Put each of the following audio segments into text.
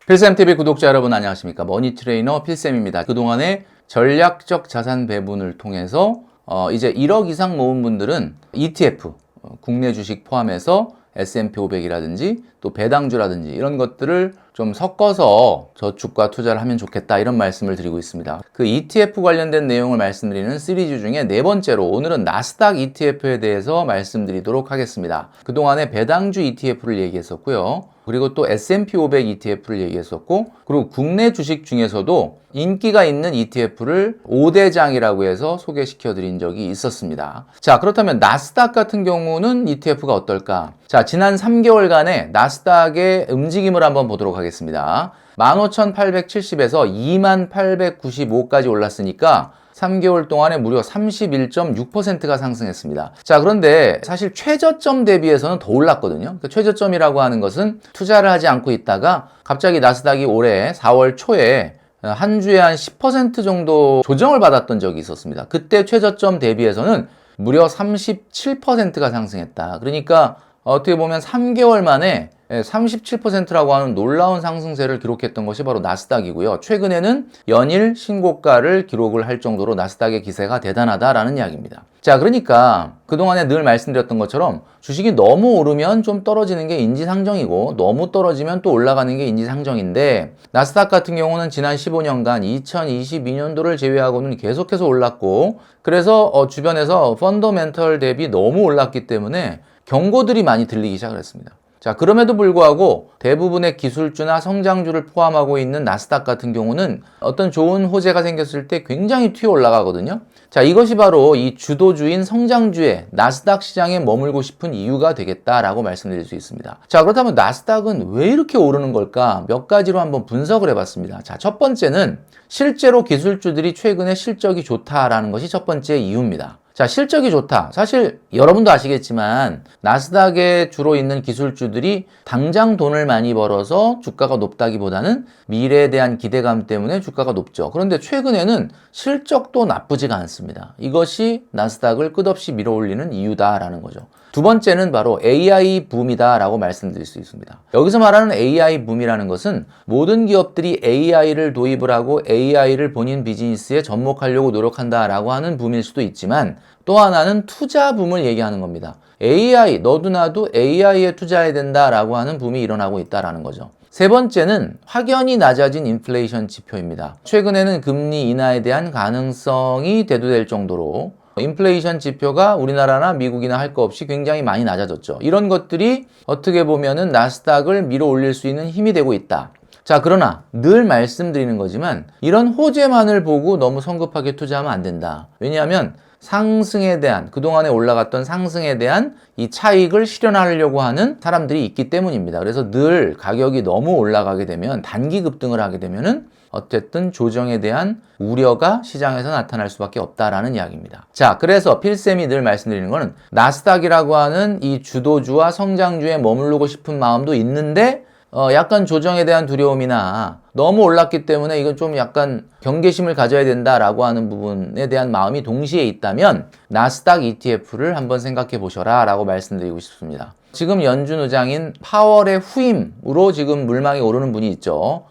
필쌤TV 구독자 여러분 안녕하십니까? 머니트레이너 필쌤입니다. 그동안의 전략적 자산 배분을 통해서 이제 1억 이상 모은 분들은 ETF, 국내 주식 포함해서 S&P 500이라든지 또 배당주라든지 이런 것들을 좀 섞어서 저축과 투자를 하면 좋겠다 이런 말씀을 드리고 있습니다. 그 ETF 관련된 내용을 말씀드리는 시리즈 중에 네 번째로 오늘은 나스닥 ETF에 대해서 말씀드리도록 하겠습니다. 그동안에 배당주 ETF를 얘기했었고요. 그리고 또 S&P 500 ETF를 얘기했었고, 그리고 국내 주식 중에서도 인기가 있는 ETF를 5대장이라고 해서 소개시켜 드린 적이 있었습니다. 자, 그렇다면 나스닥 같은 경우는 ETF가 어떨까? 자, 지난 3개월간의 나스닥의 움직임을 한번 보도록 하겠습니다. 15,870에서 2895까지 올랐으니까 3개월 동안에 무려 31.6%가 상승했습니다. 자, 그런데 사실 최저점 대비해서는 더 올랐거든요. 그 최저점이라고 하는 것은 투자를 하지 않고 있다가 갑자기 나스닥이 올해 4월 초에 한 주에 한 10% 정도 조정을 받았던 적이 있었습니다. 그때 최저점 대비해서는 무려 37%가 상승했다. 그러니까 어떻게 보면 3개월 만에 37%라고 하는 놀라운 상승세를 기록했던 것이 바로 나스닥이고요. 최근에는 연일 신고가를 기록을 할 정도로 나스닥의 기세가 대단하다라는 이야기입니다. 자, 그러니까 그동안에 늘 말씀드렸던 것처럼 주식이 너무 오르면 좀 떨어지는 게 인지상정이고 너무 떨어지면 또 올라가는 게 인지상정인데, 나스닥 같은 경우는 지난 15년간 2022년도를 제외하고는 계속해서 올랐고, 그래서 주변에서 펀더멘털 대비 너무 올랐기 때문에 경고들이 많이 들리기 시작을 했습니다. 자, 그럼에도 불구하고 대부분의 기술주나 성장주를 포함하고 있는 나스닥 같은 경우는 어떤 좋은 호재가 생겼을 때 굉장히 튀어 올라가거든요. 자, 이것이 바로 이 주도주인 성장주의 나스닥 시장에 머물고 싶은 이유가 되겠다라고 말씀드릴 수 있습니다. 자, 그렇다면 나스닥은 왜 이렇게 오르는 걸까? 몇 가지로 한번 분석을 해봤습니다. 자, 첫 번째는 실제로 기술주들이 최근에 실적이 좋다라는 것이 첫 번째 이유입니다. 자, 실적이 좋다. 사실 여러분도 아시겠지만 나스닥에 주로 있는 기술주들이 당장 돈을 많이 벌어서 주가가 높다기보다는 미래에 대한 기대감 때문에 주가가 높죠. 그런데 최근에는 실적도 나쁘지가 않습니다. 이것이 나스닥을 끝없이 밀어올리는 이유다라는 거죠. 두 번째는 바로 AI 붐이다라고 말씀드릴 수 있습니다. 여기서 말하는 AI 붐이라는 것은 모든 기업들이 AI를 도입을 하고 AI를 본인 비즈니스에 접목하려고 노력한다라고 하는 붐일 수도 있지만, 또 하나는 투자 붐을 얘기하는 겁니다. AI, 너도 나도 AI에 투자해야 된다라고 하는 붐이 일어나고 있다라는 거죠. 세 번째는 확연히 낮아진 인플레이션 지표입니다. 최근에는 금리 인하에 대한 가능성이 대두될 정도로 인플레이션 지표가 우리나라나 미국이나 할 거 없이 굉장히 많이 낮아졌죠. 이런 것들이 어떻게 보면은 나스닥을 밀어 올릴 수 있는 힘이 되고 있다. 자, 그러나 늘 말씀드리는 거지만 이런 호재만을 보고 너무 성급하게 투자하면 안 된다. 왜냐하면 상승에 대한, 그동안에 올라갔던 상승에 대한 이 차익을 실현하려고 하는 사람들이 있기 때문입니다. 그래서 늘 가격이 너무 올라가게 되면, 단기 급등을 하게 되면은 어쨌든 조정에 대한 우려가 시장에서 나타날 수밖에 없다라는 이야기입니다. 자, 그래서 필쌤이 늘 말씀드리는 거는 나스닥이라고 하는 이 주도주와 성장주에 머무르고 싶은 마음도 있는데 약간 조정에 대한 두려움이나 너무 올랐기 때문에 이건 좀 약간 경계심을 가져야 된다라고 하는 부분에 대한 마음이 동시에 있다면 나스닥 ETF를 한번 생각해 보셔라 라고 말씀드리고 싶습니다. 지금 연준 의장인 파월의 후임으로 지금 물망에 오르는 분이 있죠.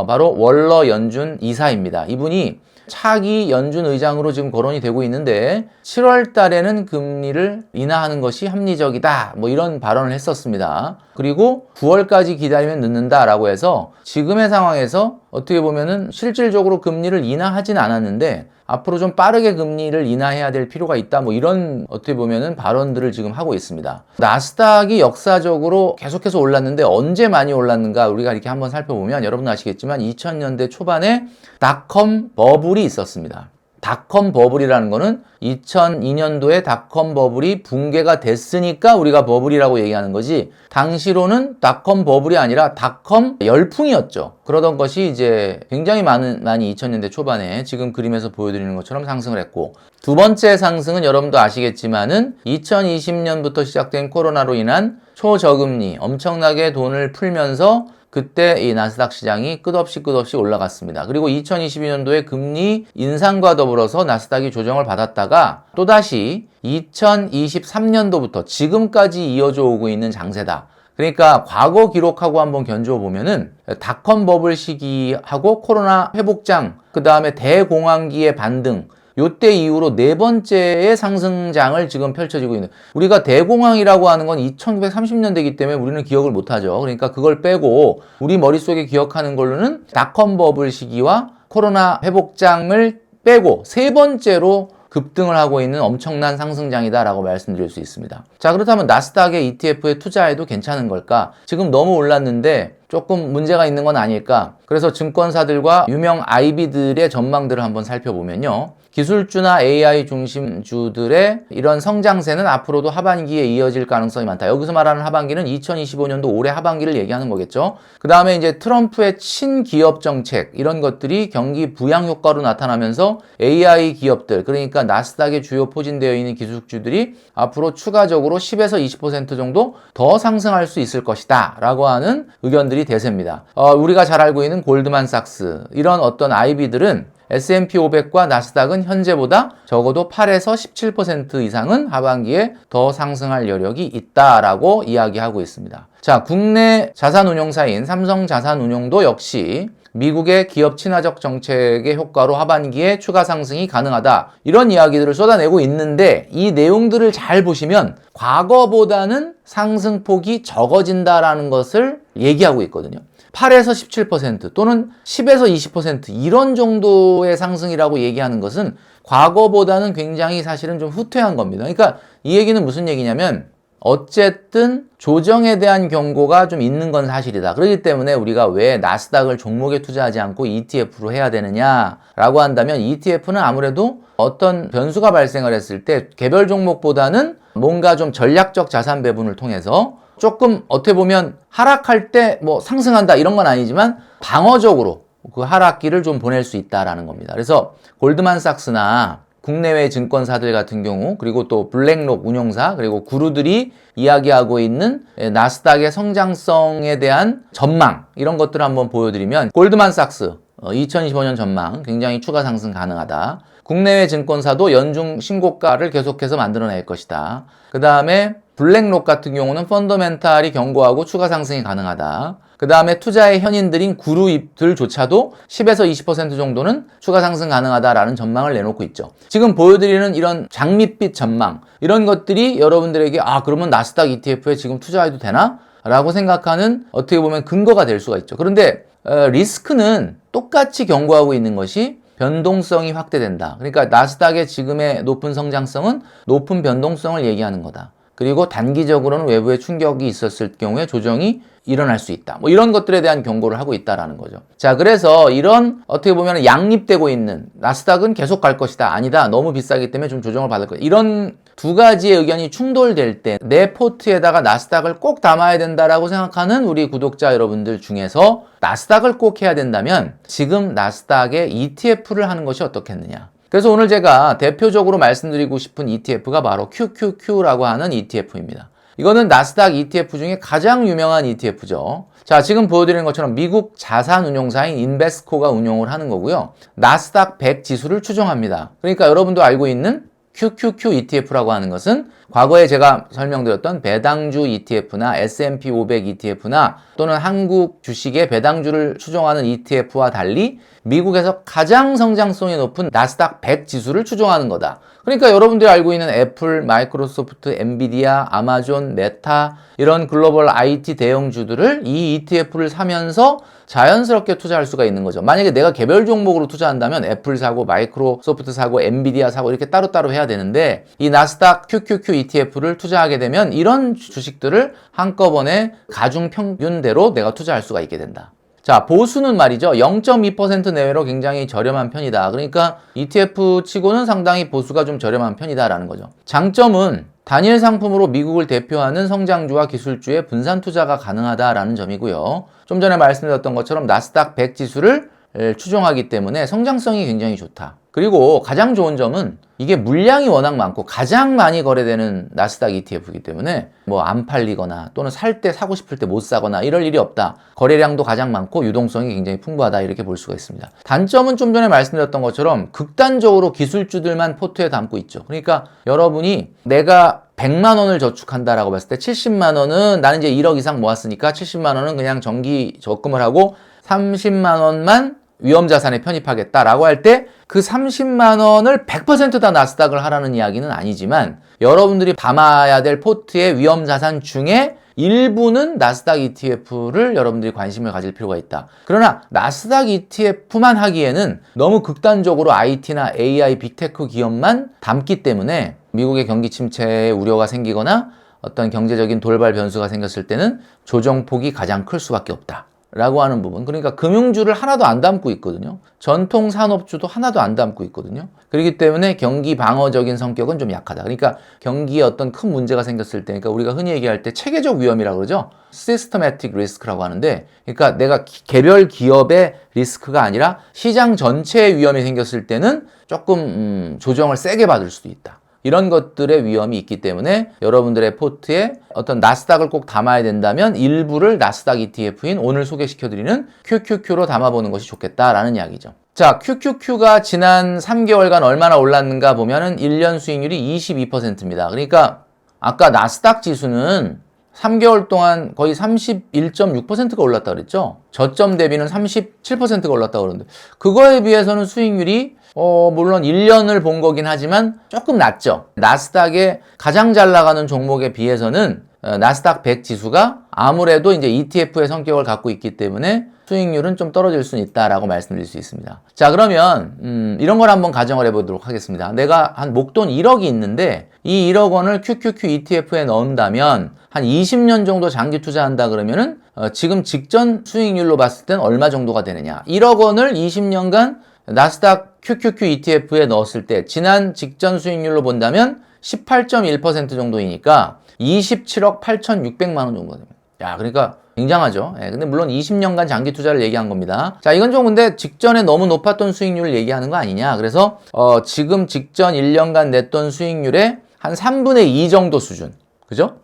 바로 월러 연준 이사입니다. 이분이 차기 연준 의장으로 지금 거론이 되고 있는데 7월 달에는 금리를 인하하는 것이 합리적이다, 뭐 이런 발언을 했었습니다. 그리고 9월까지 기다리면 늦는다라고 해서 지금의 상황에서 어떻게 보면은 실질적으로 금리를 인하하진 않았는데 앞으로 좀 빠르게 금리를 인하해야 될 필요가 있다, 뭐 이런 어떻게 보면은 발언들을 지금 하고 있습니다. 나스닥이 역사적으로 계속해서 올랐는데 언제 많이 올랐는가 우리가 이렇게 한번 살펴보면 여러분 아시겠지만 2000년대 초반에 닷컴 버블이 있었습니다. 닷컴 버블이라는 거는 2002년도에 닷컴 버블이 붕괴가 됐으니까 우리가 버블이라고 얘기하는 거지, 당시로는 닷컴 버블이 아니라 닷컴 열풍이었죠. 그러던 것이 이제 굉장히 많이 2000년대 초반에 지금 그림에서 보여드리는 것처럼 상승을 했고, 두 번째 상승은 여러분도 아시겠지만은 2020년부터 시작된 코로나로 인한 초저금리, 엄청나게 돈을 풀면서 그때 이 나스닥 시장이 끝없이 올라갔습니다. 그리고 2022년도에 금리 인상과 더불어서 나스닥이 조정을 받았다가 또다시 2023년도부터 지금까지 이어져 오고 있는 장세다. 그러니까 과거 기록하고 한번 견주어 보면은 닷컴 버블 시기하고 코로나 회복장, 그 다음에 대공황기의 반등, 요때 이후로 네 번째의 상승장을 지금 펼쳐지고 있는, 우리가 대공황이라고 하는 건 1930년대이기 때문에 우리는 기억을 못하죠. 그러니까 그걸 빼고 우리 머릿속에 기억하는 걸로는 닷컴 버블 시기와 코로나 회복장을 빼고 세 번째로 급등을 하고 있는 엄청난 상승장이다라고 말씀드릴 수 있습니다. 자, 그렇다면 나스닥의 ETF에 투자해도 괜찮은 걸까? 지금 너무 올랐는데 조금 문제가 있는 건 아닐까? 그래서 증권사들과 유명 IB들의 전망들을 한번 살펴보면요. 기술주나 AI 중심주들의 이런 성장세는 앞으로도 하반기에 이어질 가능성이 많다. 여기서 말하는 하반기는 2025년도 올해 하반기를 얘기하는 거겠죠. 그 다음에 이제 트럼프의 친기업 정책, 이런 것들이 경기 부양 효과로 나타나면서 AI 기업들, 그러니까 나스닥에 주요 포진되어 있는 기술주들이 앞으로 추가적으로 10에서 20% 정도 더 상승할 수 있을 것이다 라고 하는 의견들이 대세입니다. 우리가 잘 알고 있는 골드만삭스, 이런 어떤 IB들은 S&P 500과 나스닥은 현재보다 적어도 8에서 17% 이상은 하반기에 더 상승할 여력이 있다라고 이야기하고 있습니다. 자, 국내 자산운용사인 삼성자산운용도 역시 미국의 기업 친화적 정책의 효과로 하반기에 추가 상승이 가능하다, 이런 이야기들을 쏟아내고 있는데, 이 내용들을 잘 보시면 과거보다는 상승폭이 적어진다라는 것을 얘기하고 있거든요. 8에서 17% 또는 10에서 20% 이런 정도의 상승이라고 얘기하는 것은 과거보다는 굉장히 사실은 좀 후퇴한 겁니다. 그러니까 이 얘기는 무슨 얘기냐면, 어쨌든 조정에 대한 경고가 좀 있는 건 사실이다. 그렇기 때문에 우리가 왜 나스닥을 종목에 투자하지 않고 ETF로 해야 되느냐라고 한다면, ETF는 아무래도 어떤 변수가 발생을 했을 때 개별 종목보다는 뭔가 좀 전략적 자산 배분을 통해서 조금 어떻게 보면 하락할 때 뭐 상승한다 이런 건 아니지만 방어적으로 그 하락기를 좀 보낼 수 있다라는 겁니다. 그래서 골드만삭스나 국내외 증권사들 같은 경우, 그리고 또 블랙록 운용사, 그리고 구루들이 이야기하고 있는 나스닥의 성장성에 대한 전망, 이런 것들을 한번 보여드리면, 골드만삭스 2025년 전망 굉장히 추가 상승 가능하다. 국내외 증권사도 연중 신고가를 계속해서 만들어낼 것이다. 그 다음에 블랙록 같은 경우는 펀더멘탈이 견고하고 추가 상승이 가능하다. 그 다음에 투자의 현인들인 구루들조차도 10에서 20% 정도는 추가 상승 가능하다라는 전망을 내놓고 있죠. 지금 보여드리는 이런 장밋빛 전망, 이런 것들이 여러분들에게 그러면 나스닥 ETF에 지금 투자해도 되나? 라고 생각하는 어떻게 보면 근거가 될 수가 있죠. 그런데 리스크는 똑같이 경고하고 있는 것이 변동성이 확대된다. 그러니까 나스닥의 지금의 높은 성장성은 높은 변동성을 얘기하는 거다. 그리고 단기적으로는 외부의 충격이 있었을 경우에 조정이 일어날 수 있다. 뭐 이런 것들에 대한 경고를 하고 있다라는 거죠. 자, 그래서 이런 어떻게 보면 양립되고 있는, 나스닥은 계속 갈 것이다, 아니다, 너무 비싸기 때문에 좀 조정을 받을 것이다, 이런 두 가지의 의견이 충돌될 때 내 포트에다가 나스닥을 꼭 담아야 된다라고 생각하는 우리 구독자 여러분들 중에서 나스닥을 꼭 해야 된다면 지금 나스닥에 ETF를 하는 것이 어떻겠느냐. 그래서 오늘 제가 대표적으로 말씀드리고 싶은 ETF가 바로 QQQ라고 하는 ETF입니다. 이거는 나스닥 ETF 중에 가장 유명한 ETF죠. 자, 지금 보여드리는 것처럼 미국 자산운용사인 인베스코가 운용을 하는 거고요. 나스닥 100 지수를 추종합니다. 그러니까 여러분도 알고 있는 QQQ ETF라고 하는 것은 과거에 제가 설명드렸던 배당주 ETF나 S&P 500 ETF나 또는 한국 주식의 배당주를 추종하는 ETF와 달리 미국에서 가장 성장성이 높은 나스닥 100 지수를 추종하는 거다. 그러니까 여러분들이 알고 있는 애플, 마이크로소프트, 엔비디아, 아마존, 메타, 이런 글로벌 IT 대형주들을 이 ETF를 사면서 자연스럽게 투자할 수가 있는 거죠. 만약에 내가 개별 종목으로 투자한다면 애플 사고, 마이크로소프트 사고, 엔비디아 사고 이렇게 따로따로 해야 되는데, 이 나스닥 QQQ ETF를 투자하게 되면 이런 주식들을 한꺼번에 가중 평균대로 내가 투자할 수가 있게 된다. 자, 보수는 말이죠. 0.2% 내외로 굉장히 저렴한 편이다. 그러니까 ETF 치고는 상당히 보수가 좀 저렴한 편이다라는 거죠. 장점은 단일 상품으로 미국을 대표하는 성장주와 기술주의 분산 투자가 가능하다라는 점이고요. 좀 전에 말씀드렸던 것처럼 나스닥 100 지수를 추종하기 때문에 성장성이 굉장히 좋다. 그리고 가장 좋은 점은 이게 물량이 워낙 많고 가장 많이 거래되는 나스닥 ETF이기 때문에 뭐 안 팔리거나 또는 살 때 사고 싶을 때 못 사거나 이럴 일이 없다. 거래량도 가장 많고 유동성이 굉장히 풍부하다 이렇게 볼 수가 있습니다. 단점은 좀 전에 말씀드렸던 것처럼 극단적으로 기술주들만 포트에 담고 있죠. 그러니까 여러분이 내가 100만 원을 저축한다라고 봤을 때 70만 원은 나는 이제 1억 이상 모았으니까 70만 원은 그냥 정기 적금을 하고 30만 원만 위험자산에 편입하겠다라고 할 때 그 30만 원을 100% 다 나스닥을 하라는 이야기는 아니지만 여러분들이 담아야 될 포트의 위험자산 중에 일부는 나스닥 ETF를 여러분들이 관심을 가질 필요가 있다. 그러나 나스닥 ETF만 하기에는 너무 극단적으로 IT나 AI, 빅테크 기업만 담기 때문에 미국의 경기 침체에 우려가 생기거나 어떤 경제적인 돌발 변수가 생겼을 때는 조정폭이 가장 클 수밖에 없다. 라고 하는 부분. 그러니까 금융주를 하나도 안 담고 있거든요. 전통 산업주도 하나도 안 담고 있거든요. 그렇기 때문에 경기 방어적인 성격은 좀 약하다. 그러니까 경기에 어떤 큰 문제가 생겼을 때, 그러니까 우리가 흔히 얘기할 때 체계적 위험이라고 그러죠. Systematic risk라고 하는데, 그러니까 내가 개별 기업의 리스크가 아니라 시장 전체의 위험이 생겼을 때는 조금 조정을 세게 받을 수도 있다. 이런 것들의 위험이 있기 때문에 여러분들의 포트에 어떤 나스닥을 꼭 담아야 된다면 일부를 나스닥 ETF인 오늘 소개시켜드리는 QQQ로 담아보는 것이 좋겠다라는 이야기죠. 자, QQQ가 지난 3개월간 얼마나 올랐는가 보면은 1년 수익률이 22%입니다. 그러니까 아까 나스닥 지수는 3개월 동안 거의 31.6%가 올랐다 그랬죠? 저점 대비는 37%가 올랐다고 그러는데 그거에 비해서는 수익률이 물론 1년을 본 거긴 하지만 조금 낮죠. 나스닥의 가장 잘 나가는 종목에 비해서는 나스닥 100 지수가 아무래도 이제 ETF의 성격을 갖고 있기 때문에 수익률은 좀 떨어질 수 있다라고 말씀드릴 수 있습니다. 자, 그러면 이런 걸 한번 가정을 해보도록 하겠습니다. 내가 한 목돈 1억이 있는데 이 1억 원을 QQQ ETF에 넣는다면 한 20년 정도 장기 투자한다 그러면은 지금 직전 수익률로 봤을 땐 얼마 정도가 되느냐. 1억 원을 20년간 나스닥 QQQ ETF에 넣었을 때 지난 직전 수익률로 본다면 18.1% 정도이니까 27억 8,600만 원 정도 됩니다. 야, 그러니까 굉장하죠. 예, 근데 물론 20년간 장기 투자를 얘기한 겁니다. 자, 이건 좀 근데 직전에 너무 높았던 수익률을 얘기하는 거 아니냐. 그래서 지금 직전 1년간 냈던 수익률의 한 3분의 2 정도 수준. 그죠?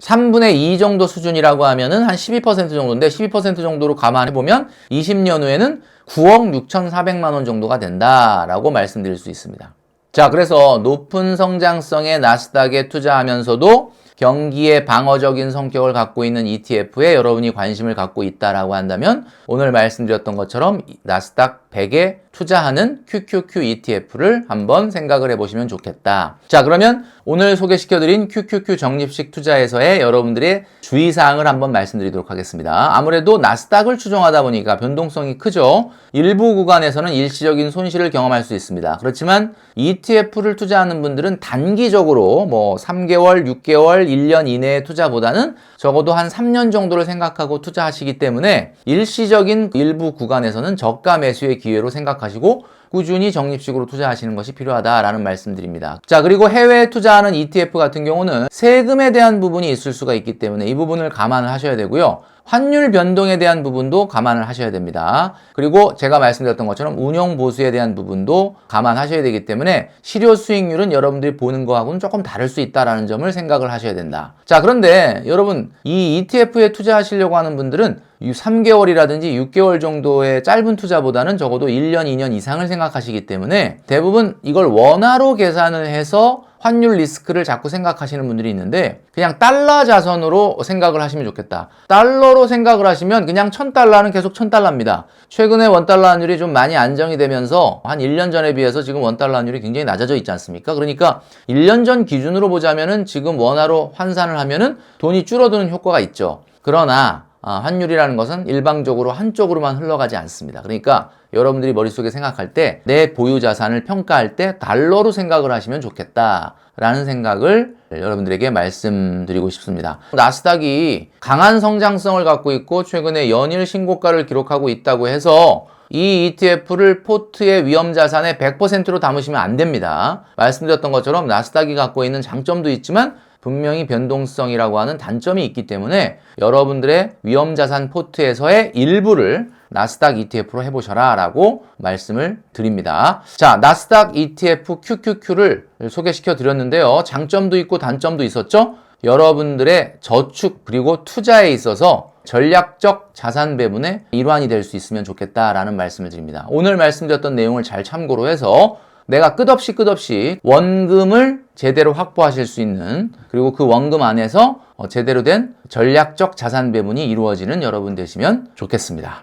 3분의 2 정도 수준이라고 하면은 한 12% 정도인데 12% 정도로 감안해보면 20년 후에는 9억 6,400만 원 정도가 된다라고 말씀드릴 수 있습니다. 자, 그래서 높은 성장성의 나스닥에 투자하면서도 경기의 방어적인 성격을 갖고 있는 ETF에 여러분이 관심을 갖고 있다라고 한다면 오늘 말씀드렸던 것처럼 나스닥 100에 투자하는 QQQ ETF를 한번 생각을 해보시면 좋겠다. 자, 그러면 오늘 소개시켜드린 QQQ 적립식 투자에서의 여러분들의 주의사항을 한번 말씀드리도록 하겠습니다. 아무래도 나스닥을 추종하다 보니까 변동성이 크죠. 일부 구간에서는 일시적인 손실을 경험할 수 있습니다. 그렇지만 ETF를 투자하는 분들은 단기적으로 뭐 3개월, 6개월, 1년 이내의 투자보다는 적어도 한 3년 정도를 생각하고 투자하시기 때문에 일시적인 일부 구간에서는 저가 매수의 기회로 생각하시고 꾸준히 적립식으로 투자하시는 것이 필요하다라는 말씀드립니다. 자, 그리고 해외에 투자하는 ETF 같은 경우는 세금에 대한 부분이 있을 수가 있기 때문에 이 부분을 감안을 하셔야 되고요. 환율 변동에 대한 부분도 감안을 하셔야 됩니다. 그리고 제가 말씀드렸던 것처럼 운용 보수에 대한 부분도 감안하셔야 되기 때문에 실효 수익률은 여러분들이 보는 거하고는 조금 다를 수 있다는 점을 생각을 하셔야 된다. 자, 그런데 여러분 이 ETF에 투자하시려고 하는 분들은 3개월이라든지 6개월 정도의 짧은 투자보다는 적어도 1년, 2년 이상을 생각하시기 때문에 대부분 이걸 원화로 계산을 해서 환율 리스크를 자꾸 생각하시는 분들이 있는데 그냥 달러 자선으로 생각을 하시면 좋겠다. 달러로 생각을 하시면 그냥 1,000달러는 계속 1,000달러입니다. 최근에 원달러 환율이 좀 많이 안정이 되면서 한 1년 전에 비해서 지금 원달러 환율이 굉장히 낮아져 있지 않습니까? 그러니까 1년 전 기준으로 보자면은 지금 원화로 환산을 하면은 돈이 줄어드는 효과가 있죠. 그러나 환율이라는 것은 일방적으로 한쪽으로만 흘러가지 않습니다. 그러니까 여러분들이 머릿속에 생각할 때 내 보유 자산을 평가할 때 달러로 생각을 하시면 좋겠다라는 생각을 여러분들에게 말씀드리고 싶습니다. 나스닥이 강한 성장성을 갖고 있고 최근에 연일 신고가를 기록하고 있다고 해서 이 ETF를 포트의 위험 자산의 100%로 담으시면 안 됩니다. 말씀드렸던 것처럼 나스닥이 갖고 있는 장점도 있지만 분명히 변동성이라고 하는 단점이 있기 때문에 여러분들의 위험자산 포트에서의 일부를 나스닥 ETF로 해보셔라 라고 말씀을 드립니다. 자, 나스닥 ETF QQQ를 소개시켜 드렸는데요. 장점도 있고 단점도 있었죠? 여러분들의 저축 그리고 투자에 있어서 전략적 자산 배분의 일환이 될 수 있으면 좋겠다라는 말씀을 드립니다. 오늘 말씀드렸던 내용을 잘 참고로 해서 내가 끝없이 원금을 제대로 확보하실 수 있는, 그리고 그 원금 안에서 제대로 된 전략적 자산 배분이 이루어지는 여러분 되시면 좋겠습니다.